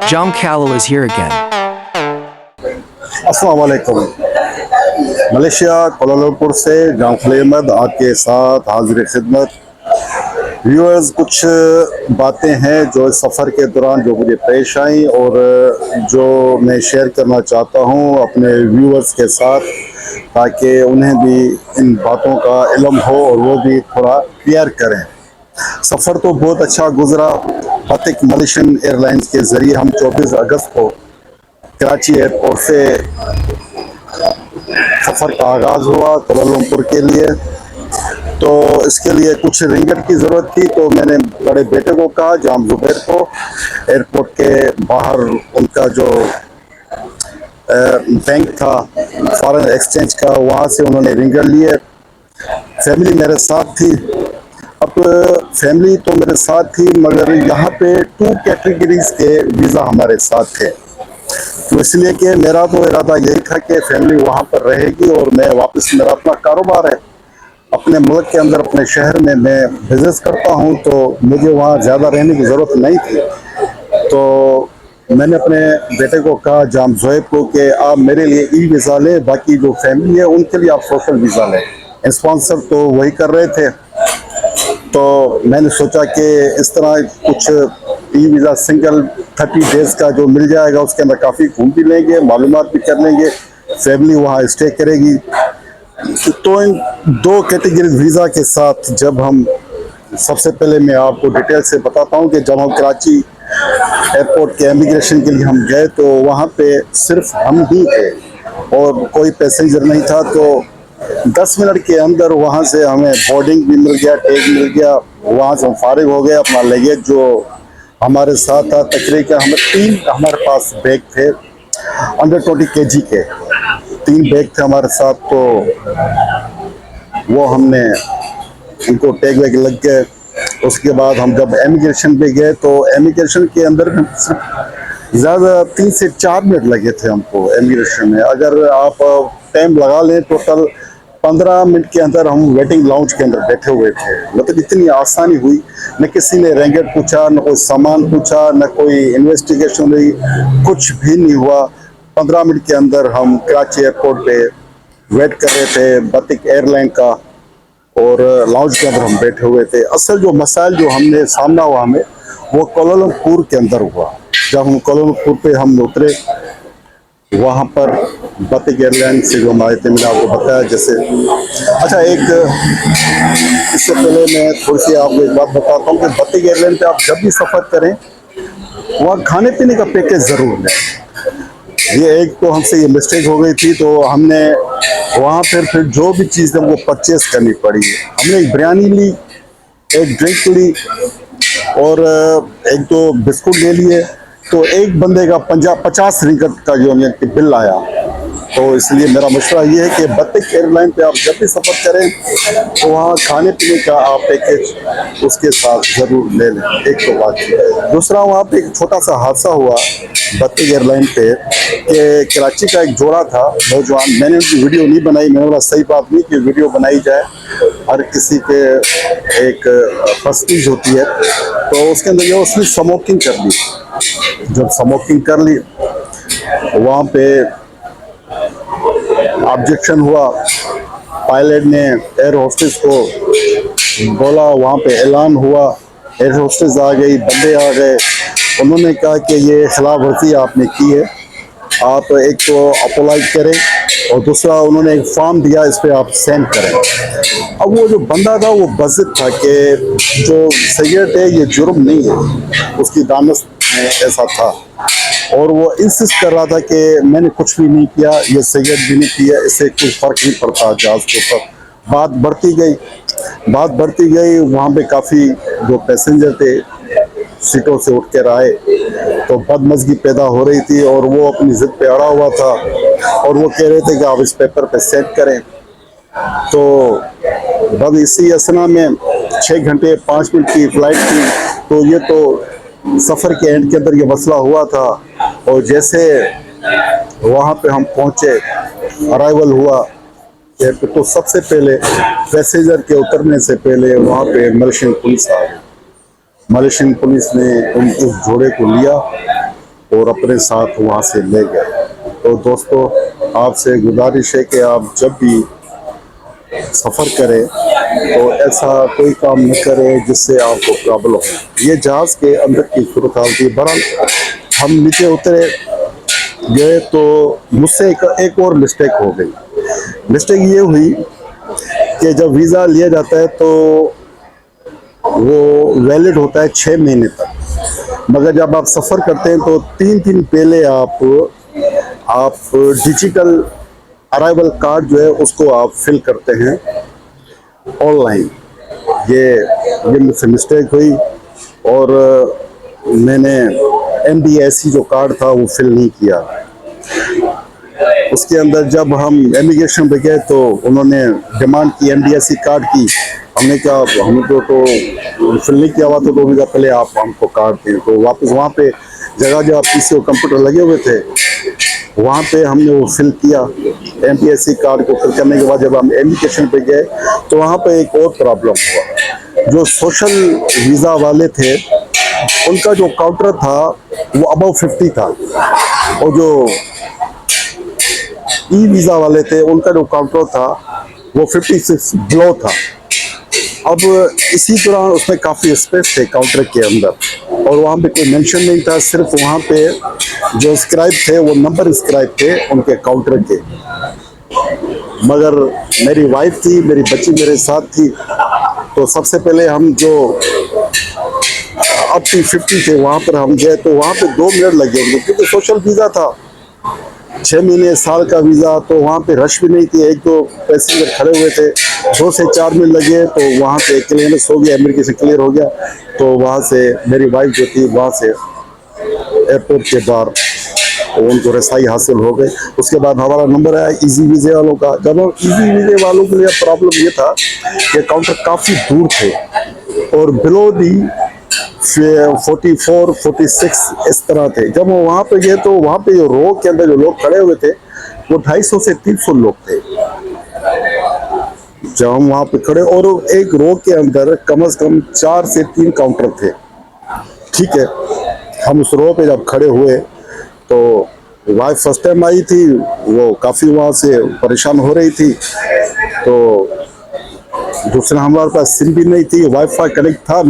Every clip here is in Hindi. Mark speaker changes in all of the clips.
Speaker 1: Jam Khalil is here again.
Speaker 2: अस्सलाम वालेकुम। मलेशिया कोलालमपुर से जाफर अहमद आपके साथ हाजिर खिदमत। व्यूअर्स, कुछ बातें हैं जो इस सफ़र के दौरान जो मुझे पेश आई और जो मैं शेयर करना चाहता हूँ अपने व्यूअर्स के साथ, ताकि उन्हें भी इन बातों का इल्म हो और वो भी थोड़ा क्लियर करें। सफ़र तो बहुत अच्छा गुजरा। बतिक मलेशियन एयरलाइंस के ज़रिए हम 24 अगस्त को कराची एयरपोर्ट से सफ़र का आगाज़ हुआ कोलालमपुर के लिए। तो इसके लिए कुछ रिंगट की ज़रूरत थी, तो मैंने बड़े बेटे को कहा, जाम जुबैर को, एयरपोर्ट के बाहर उनका जो बैंक था फॉरेन एक्सचेंज का, वहाँ से उन्होंने रिंगट लिए। फैमिली मेरे साथ थी। अब फैमिली तो मेरे साथ थी, मगर यहाँ पे 2 कैटेगरीज के वीज़ा हमारे साथ थे। तो इसलिए कि मेरा तो इरादा यही था कि फैमिली वहाँ पर रहेगी और मैं वापस, मेरा अपना कारोबार है, अपने मुल्क के अंदर अपने शहर में मैं बिजनेस करता हूँ, तो मुझे वहाँ ज़्यादा रहने की ज़रूरत नहीं थी। तो मैंने अपने बेटे को कहा, जाम जोएब को, कि आप मेरे लिए ई वीज़ा लें, बाकी जो फैमिली है उनके लिए आप सोशल वीज़ा लें। स्पॉन्सर तो वही कर रहे थे। तो मैंने सोचा कि इस तरह कुछ ई वीज़ा सिंगल 30 डेज़ का जो मिल जाएगा, उसके अंदर काफ़ी घूम भी लेंगे, मालूमात भी कर लेंगे, फैमिली वहाँ स्टे करेगी। तो इन 2 कैटेगरी वीज़ा के साथ जब हम, सबसे पहले मैं आपको डिटेल से बताता हूँ कि जब हम कराची एयरपोर्ट के इमिग्रेशन के लिए हम गए, तो वहाँ पे सिर्फ हम ही थे और कोई पैसेंजर नहीं था। तो 10 मिनट के अंदर वहाँ से हमें बोर्डिंग भी मिल गया, टैग मिल गया। वहाँ से हम फारिग हो गए। अपना लगेज जो हमारे साथ था, तकरीबन हमें 3 हमारे पास बैग थे, अंडर 20 kg के 3 बैग थे हमारे साथ। तो वो हमने, उनको टैग वैग लग गए। उसके बाद हम जब इमिग्रेशन पे गए, तो इमिग्रेशन के अंदर ज़्यादा 3 से 4 मिनट लगे थे हमको इमिग्रेशन में। अगर आप टाइम लगा लें, टोटल 15 मिनट के अंदर हम वेटिंग लाउंज के अंदर बैठे हुए थे। मतलब इतनी आसानी हुई, न किसी ने रेंगेट पूछा, न कोई सामान पूछा, न कोई इन्वेस्टिगेशन हुई, कुछ भी नहीं हुआ। 15 मिनट के अंदर हम कराची एयरपोर्ट पे वेट कर रहे थे बतिक एयरलाइन का, और लाउंज के अंदर हम बैठे हुए थे। असल जो मसाइल जो हमने सामना हुआ हमें, वो कोलालमपुर के अंदर हुआ। जब हम कोलालमपुर पे हम उतरे, वहाँ पर बतिक एयरलाइन से जो हमारे थे, मैंने आपको बताया जैसे। अच्छा, एक इससे पहले मैं थोड़ी सी आपको एक बात बताता हूँ कि बतिक एयरलाइन पे आप जब भी सफ़र करें, वहाँ खाने पीने का पैकेज ज़रूर लें। ये एक तो हमसे ये मिस्टेक हो गई थी, तो हमने वहाँ फिर जो भी चीज़ हमको परचेस करनी पड़ी। हमने एक बिरयानी ली, एक ड्रिंक ली और एक दो बिस्कुट ले लिए। तो एक बंदे का 50 रिंगट का जो हमें बिल आया। तो इसलिए मेरा मशवरा ये है कि बतिक एयरलाइन पे आप जब भी सफ़र करें, तो वहाँ खाने पीने का आप पैकेज उसके साथ ज़रूर ले लें। एक तो बात है। दूसरा, वहाँ पे एक छोटा सा हादसा हुआ बतिक एयरलाइन पे कि कराची का एक जोड़ा था नौजवान। मैंने उनकी वीडियो नहीं बनाई, मैंने बोला सही बात नहीं कि वीडियो बनाई जाए, हर किसी के एक फर्स्टीज होती है। तो उसके अंदर ये उसने स्मोकिंग कर ली। जब स्मोकिंग कर ली, वहाँ पे ऑब्जेक्शन हुआ। पायलट ने एयर होस्टेस को बोला, वहाँ पे ऐलान हुआ, एयर होस्टेस आ गई, बंदे आ गए। उन्होंने कहा कि ये खिलाफ वर्जी आपने की है, आप एक तो अपोलाइज करें, और दूसरा उन्होंने एक फॉर्म दिया, इस पर आप साइन करें। अब वो जो बंदा था वो बज़िद था कि जो सिगरेट है ये जुर्म नहीं है, उसकी दानस्त में ऐसा था। और वो इंसिस्ट कर रहा था कि मैंने कुछ भी नहीं किया, ये सिगरेट भी नहीं किया, इससे कोई फ़र्क नहीं पड़ता जहाज़ के ऊपर। बात बढ़ती गई। वहाँ पे काफ़ी जो पैसेंजर थे सीटों से उठ कर आए, तो बदमज़गी पैदा हो रही थी और वो अपनी ज़िद पे अड़ा हुआ था और वो कह रहे थे कि आप इस पेपर पे सेट करें। तो बस इसी असना में 6 घंटे 5 मिनट की फ़्लाइट थी। तो ये तो सफ़र के एंड के अंदर ये मसला हुआ था। और जैसे वहाँ पे हम पहुँचे, अराइवल हुआ, तो सबसे पहले पैसेंजर के उतरने से पहले वहाँ पे मलेशियन पुलिस आ गई। मलेशियन पुलिस ने उस जोड़े को लिया और अपने साथ वहाँ से ले गए। तो दोस्तों, आपसे गुजारिश है कि आप जब भी सफ़र करें तो ऐसा कोई काम न करें जिससे आपको प्रॉब्लम हो। ये जहाज़ के अंदर की सूरत हाल थी। बहरहाल हम नीचे उतरे गए तो मुझसे एक और मिस्टेक हो गई। मिस्टेक ये हुई कि जब वीज़ा लिया जाता है तो वो वैलिड होता है 6 महीने तक, मगर जब आप सफ़र करते हैं तो 3 दिन पहले आप डिजिटल अराइवल कार्ड जो है उसको आप फिल करते हैं ऑनलाइन। ये मुझसे मिस्टेक हुई और मैंने MDSC जो कार्ड था वो फिल नहीं किया। उसके अंदर जब हम इमिग्रेशन पे गए तो उन्होंने डिमांड की MDSC कार्ड की। हमने कहा हमको तो फिल नहीं किया हुआ, तो उन्होंने कहा पहले आप हमको कार्ड दें। तो वापस वहाँ पे जगह PC और कंप्यूटर लगे हुए थे, वहाँ पे हमने वो फिल किया। MDSC कार्ड को फिल करने के बाद जब हम इमिग्रेशन पे गए तो वहाँ पे एक और प्रॉब्लम हुआ। जो सोशल वीज़ा वाले थे उनका जो काउंटर था वो अबव 50 था, और जो वीज़ा वाले थे उनका जो काउंटर था वो 56 बिलो था। अब इसी दौरान उसमें काफ़ी स्पेस थे काउंटर के अंदर, और वहाँ पे कोई मेंशन नहीं था, सिर्फ वहाँ पे जो स्क्राइब थे वो नंबर स्क्राइब थे उनके काउंटर के। मगर मेरी वाइफ थी, मेरी बच्ची मेरे साथ थी, तो सबसे पहले हम जो अब 50 थे वहाँ पर हम गए तो वहाँ पे 2 मिनट लगे होंगे, क्योंकि सोशल वीज़ा था, 6 महीने साल का वीज़ा, तो वहाँ पे रश भी नहीं थी। 1-2 पैसेंजर खड़े हुए थे, 2 से 4 मिनट लगे तो वहाँ पे क्लियरेंस हो गया, इमिग्रेशन क्लियर हो गया। तो वहाँ से मेरी वाइफ जो थी वहाँ से एयरपोर्ट के बाहर उनको रसाई हासिल हो गई। उसके बाद हमारा नंबर आया इजी वीज़े वालों का। जब हम इजी वीज़े वालों के लिए प्रॉब्लम ये था कि काउंटर काफ़ी दूर थे और बिलो दी 44, 46 इस तरह थे। जब वो वहाँ पे गए तो वहाँ पे जो रो के अंदर जो लोग खड़े हुए थे वो 250 से 300 लोग थे। जब हम वहाँ पे खड़े, और एक रो के अंदर कम से कम 4 से 3 काउंटर थे। ठीक है, हम उस रो पे जब खड़े हुए तो वाइफ फर्स्ट टाइम आई थी, वो काफ़ी वहाँ से परेशान हो रही थी। तो दूसरा हमारे पास सिम भी नहीं थी, वाईफाई कनेक्ट था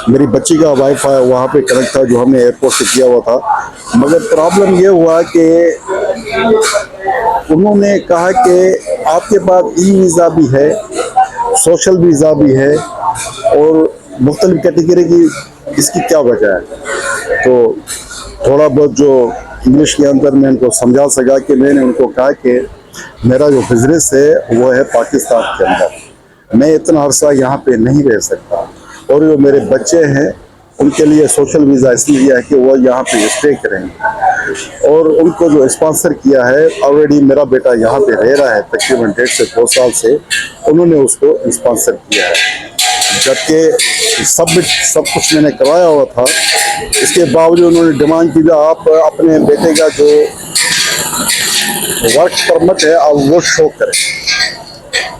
Speaker 2: मेरी बच्ची का वाईफाई वहाँ पे कनेक्ट था जो हमने एयरपोर्ट से किया हुआ था। मगर प्रॉब्लम ये हुआ कि उन्होंने कहा कि आपके पास वीज़ा भी है, सोशल वीज़ा भी है, और मुख्तलिफ कैटेगरी की, इसकी क्या वजह है। तो थोड़ा बहुत जो इंग्लिश के अंदर मैं उनको समझा सका कि मैंने उनको कहा कि मेरा जो बिजनेस है वो है पाकिस्तान के अंदर, मैं इतना अरसा यहाँ पे नहीं रह सकता, और जो मेरे बच्चे हैं उनके लिए सोशल वीज़ा इसलिए है कि वो यहाँ पे स्टे करेंगे। और उनको जो स्पॉन्सर किया है, ऑलरेडी मेरा बेटा यहाँ पे रह रहा है तकरीबन 1.5 से 2 साल से, उन्होंने उसको स्पॉन्सर किया है। जबकि सब कुछ मैंने करवाया हुआ था, इसके बावजूद उन्होंने डिमांड की कि आप अपने बेटे का जो वर्क परमिट है अब वो शो करें।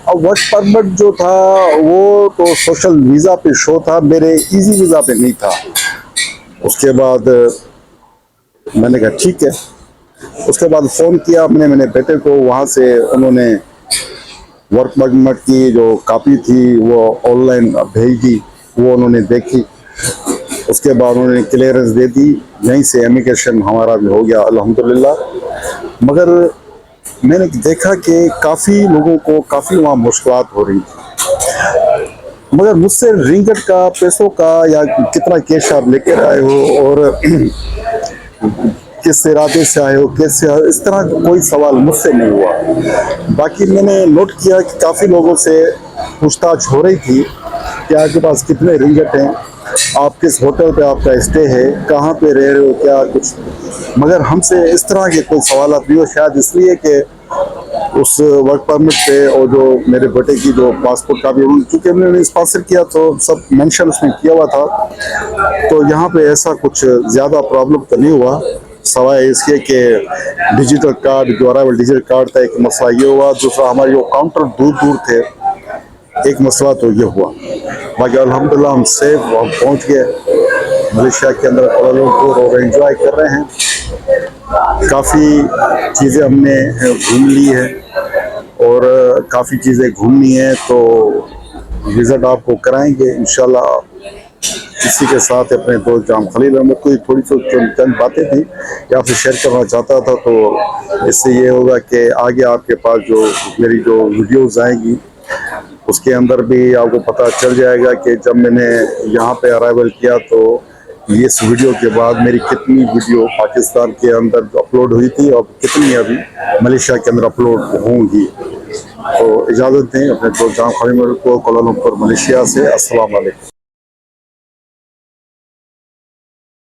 Speaker 2: अब वर्क परमिट जो था वो तो सोशल वीज़ा पे शो था, मेरे इजी वीज़ा पे नहीं था। उसके बाद मैंने कहा ठीक है। उसके बाद फ़ोन किया मैंने बेटे को, वहाँ से उन्होंने वर्क परमिट की जो कापी थी वो ऑनलाइन भेज दी, वो उन्होंने देखी। उसके बाद उन्होंने क्लियरेंस दे दी, यहीं से इमिग्रेशन हमारा भी हो गया अल्हम्दुलिल्लाह। मगर मैंने देखा कि काफ़ी लोगों को काफ़ी वहाँ मुश्किलात हो रही थी। मगर मुझसे रिंगट का, पैसों का, या कितना कैश आप लेकर आए हो और किस इरादे से आए हो, कैसे आए हो, इस तरह कोई सवाल मुझसे नहीं हुआ। बाकी मैंने नोट किया कि काफ़ी लोगों से पूछताछ हो रही थी कि आपके पास कितने रिंगट हैं, आप किस होटल पे आपका स्टे है, कहाँ पे रह रहे हो, क्या कुछ। मगर हमसे इस तरह के कोई सवाल नहीं हो, शायद इसलिए कि उस वर्क परमिट पे और जो मेरे बेटे की जो पासपोर्ट का भी, चूँकि उन्होंने स्पॉन्सर किया तो सब मेंशन उसमें किया हुआ था, तो यहाँ पे ऐसा कुछ ज़्यादा प्रॉब्लम तो नहीं हुआ, सवाए इसके कि डिजिटल कार्ड, जो अराइवल डिजिटल कार्ड था, एक मसला ये हुआ। दूसरा हमारे जो काउंटर दूर दूर थे, एक मसला तो ये हुआ। बाकी अल्हम्दुलिल्लाह हम सेफ पहुँच गए मलेशिया के अंदर, कुआलालंपुर और एंजॉय कर रहे हैं। काफ़ी चीज़ें हमने घूम ली है और काफ़ी चीज़ें घूमनी है, तो विज़िट आपको कराएंगे इंशाल्लाह। इसी के साथ अपने दोस्त जाम खलील अहमद को थोड़ी सी चंद बातें थी कि आपसे शेयर करना चाहता था। तो इससे ये होगा कि आगे आपके पास जो मेरी जो वीडियोस आएंगी उसके अंदर भी आपको पता चल जाएगा कि जब मैंने यहाँ पे अराइवल किया तो इस वीडियो के बाद मेरी कितनी वीडियो पाकिस्तान के अंदर अपलोड हुई थी और कितनी अभी मलेशिया के अंदर अपलोड होंगी। तो इजाज़त दें अपने दोस्त जाम खलील को कोलालमपुर मलेशिया से। अस्सलाम वालेकुम।